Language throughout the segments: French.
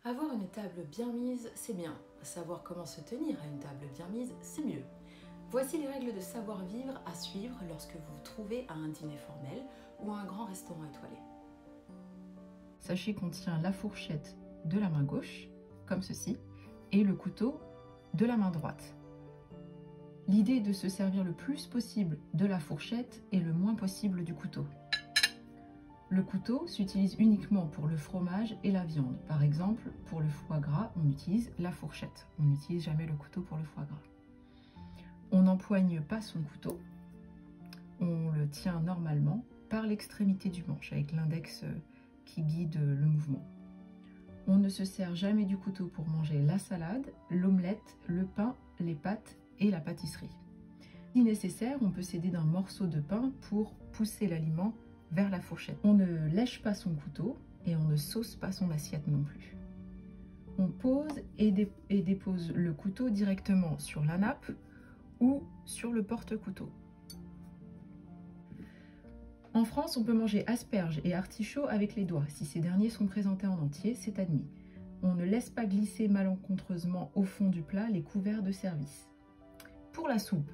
Avoir une table bien mise, c'est bien. Savoir comment se tenir à une table bien mise, c'est mieux. Voici les règles de savoir-vivre à suivre lorsque vous vous trouvez à un dîner formel ou à un grand restaurant étoilé. Sachez qu'on tient la fourchette de la main gauche, comme ceci, et le couteau de la main droite. L'idée est de se servir le plus possible de la fourchette et le moins possible du couteau. Le couteau s'utilise uniquement pour le fromage et la viande. Par exemple, pour le foie gras, on utilise la fourchette. On n'utilise jamais le couteau pour le foie gras. On n'empoigne pas son couteau. On le tient normalement par l'extrémité du manche, avec l'index qui guide le mouvement. On ne se sert jamais du couteau pour manger la salade, l'omelette, le pain, les pâtes et la pâtisserie. Si nécessaire, on peut s'aider d'un morceau de pain pour pousser l'aliment vers la fourchette. On ne lèche pas son couteau et on ne sauce pas son assiette non plus. On pose et dépose le couteau directement sur la nappe ou sur le porte-couteau. En France, on peut manger asperges et artichauts avec les doigts. Si ces derniers sont présentés en entier, c'est admis. On ne laisse pas glisser malencontreusement au fond du plat les couverts de service. Pour la soupe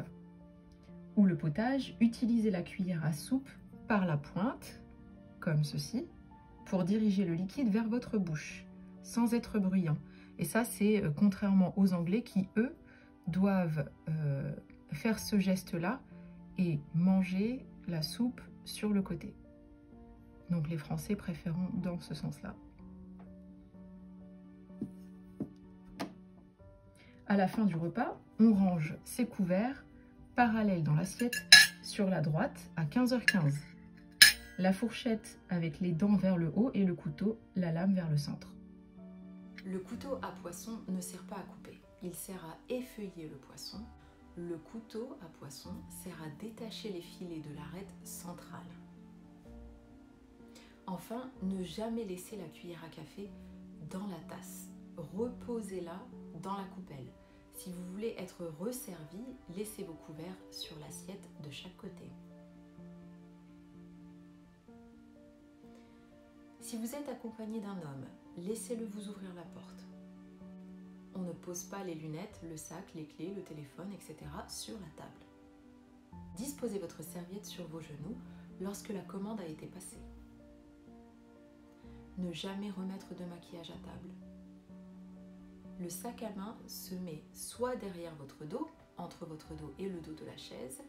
ou le potage, utilisez la cuillère à soupe par la pointe, comme ceci, pour diriger le liquide vers votre bouche, sans être bruyant. Et ça, c'est contrairement aux Anglais qui, eux, doivent faire ce geste-là et manger la soupe sur le côté. Donc les Français préféreront dans ce sens-là. À la fin du repas, on range ses couverts parallèles dans l'assiette sur la droite à 15h15. La fourchette avec les dents vers le haut et le couteau, la lame vers le centre. Le couteau à poisson ne sert pas à couper, il sert à effeuiller le poisson. Le couteau à poisson sert à détacher les filets de l'arête centrale. Enfin, ne jamais laisser la cuillère à café dans la tasse. Reposez-la dans la coupelle. Si vous voulez être resservi, laissez vos couverts sur l'assiette de chaque côté. Si vous êtes accompagné d'un homme, laissez-le vous ouvrir la porte. On ne pose pas les lunettes, le sac, les clés, le téléphone, etc. sur la table. Disposez votre serviette sur vos genoux lorsque la commande a été passée. Ne jamais remettre de maquillage à table. Le sac à main se met soit derrière votre dos, entre votre dos et le dos de la chaise,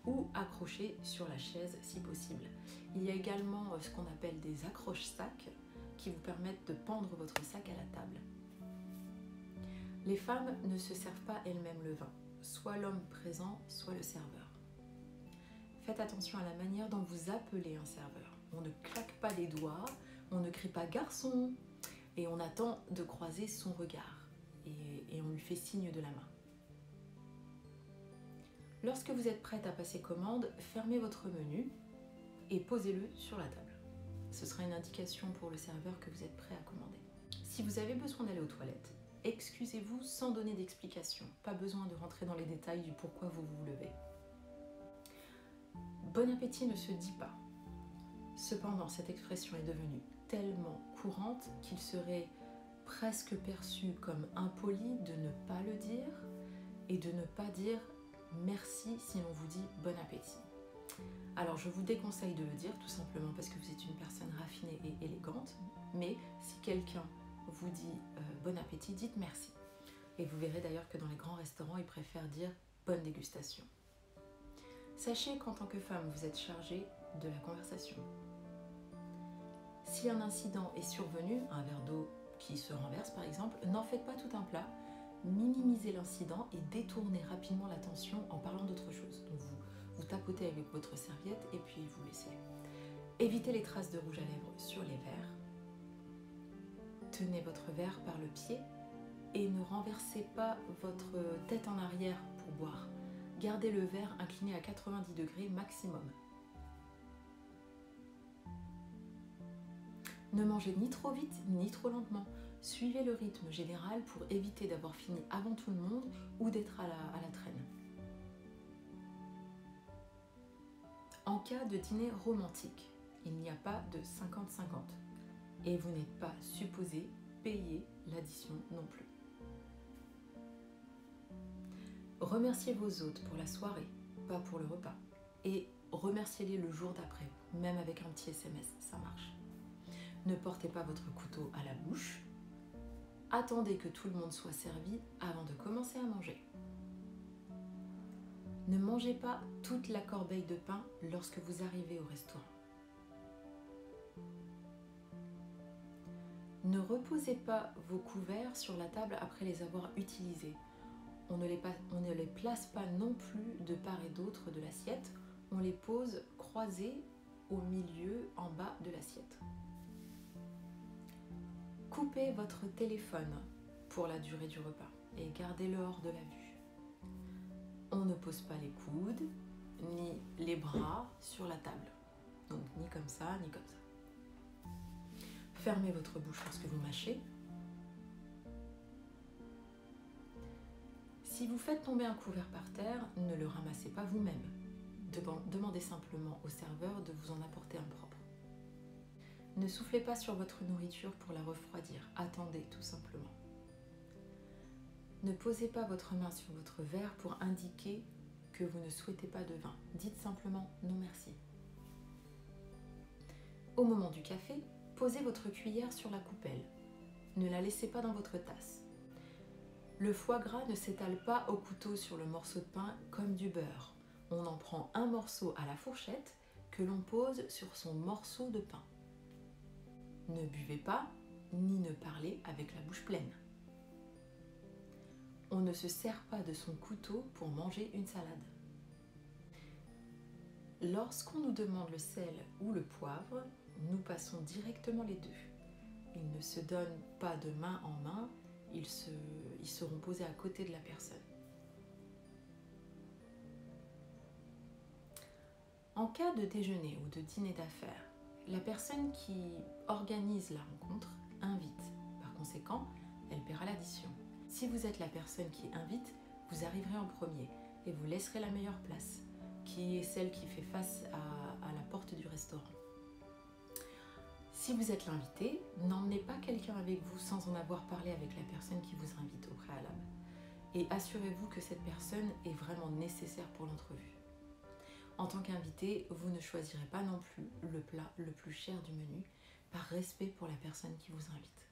ou accroché sur la chaise si possible. Il y a également ce qu'on appelle des accroches-sacs qui vous permettent de pendre votre sac à la table. Les femmes ne se servent pas elles-mêmes le vin, soit l'homme présent, soit le serveur. Faites attention à la manière dont vous appelez un serveur. On ne claque pas les doigts, on ne crie pas « garçon » et on attend de croiser son regard et on lui fait signe de la main. Lorsque vous êtes prête à passer commande, fermez votre menu et posez-le sur la table. Ce sera une indication pour le serveur que vous êtes prêt à commander. Si vous avez besoin d'aller aux toilettes, excusez-vous sans donner d'explication. Pas besoin de rentrer dans les détails du pourquoi vous vous levez. Bon appétit ne se dit pas. Cependant, cette expression est devenue tellement courante qu'il serait presque perçu comme impoli de ne pas le dire et de ne pas dire merci si l'on vous dit bon appétit. Alors je vous déconseille de le dire tout simplement parce que vous êtes une personne raffinée et élégante, mais si quelqu'un vous dit bon appétit, dites merci. Et vous verrez d'ailleurs que dans les grands restaurants, ils préfèrent dire bonne dégustation. Sachez qu'en tant que femme, vous êtes chargée de la conversation. Si un incident est survenu, un verre d'eau qui se renverse par exemple, n'en faites pas tout un plat, minimisez l'incident et détournez rapidement l'attention en parlant d'autre chose. Donc vous tapotez avec votre serviette et puis vous laissez. Évitez les traces de rouge à lèvres sur les verres. Tenez votre verre par le pied et ne renversez pas votre tête en arrière pour boire. Gardez le verre incliné à 90 degrés maximum. Ne mangez ni trop vite ni trop lentement. Suivez le rythme général pour éviter d'avoir fini avant tout le monde ou d'être à la traîne. En cas de dîner romantique, il n'y a pas de 50-50 et vous n'êtes pas supposé payer l'addition non plus. Remerciez vos hôtes pour la soirée, pas pour le repas. Et remerciez-les le jour d'après, même avec un petit SMS, ça marche. Ne portez pas votre couteau à la bouche. Attendez que tout le monde soit servi avant de commencer à manger. Ne mangez pas toute la corbeille de pain lorsque vous arrivez au restaurant. Ne reposez pas vos couverts sur la table après les avoir utilisés. On ne les place pas non plus de part et d'autre de l'assiette. On les pose croisés au milieu, en bas de l'assiette. Coupez votre téléphone pour la durée du repas et gardez-le hors de la vue. On ne pose pas les coudes ni les bras sur la table. Donc ni comme ça, ni comme ça. Fermez votre bouche lorsque vous mâchez. Si vous faites tomber un couvert par terre, ne le ramassez pas vous-même. Demandez simplement au serveur de vous en apporter un propre. Ne soufflez pas sur votre nourriture pour la refroidir. Attendez tout simplement. Ne posez pas votre main sur votre verre pour indiquer que vous ne souhaitez pas de vin. Dites simplement non merci. Au moment du café, posez votre cuillère sur la coupelle. Ne la laissez pas dans votre tasse. Le foie gras ne s'étale pas au couteau sur le morceau de pain comme du beurre. On en prend un morceau à la fourchette que l'on pose sur son morceau de pain. Ne buvez pas, ni ne parlez avec la bouche pleine. On ne se sert pas de son couteau pour manger une salade. Lorsqu'on nous demande le sel ou le poivre, nous passons directement les deux. Ils ne se donnent pas de main en main, ils seront posés à côté de la personne. En cas de déjeuner ou de dîner d'affaires, la personne qui organise la rencontre invite. Par conséquent, elle paiera l'addition. Si vous êtes la personne qui invite, vous arriverez en premier et vous laisserez la meilleure place, qui est celle qui fait face à la porte du restaurant. Si vous êtes l'invité, n'emmenez pas quelqu'un avec vous sans en avoir parlé avec la personne qui vous invite au préalable. Et assurez-vous que cette personne est vraiment nécessaire pour l'entrevue. En tant qu'invité, vous ne choisirez pas non plus le plat le plus cher du menu par respect pour la personne qui vous invite.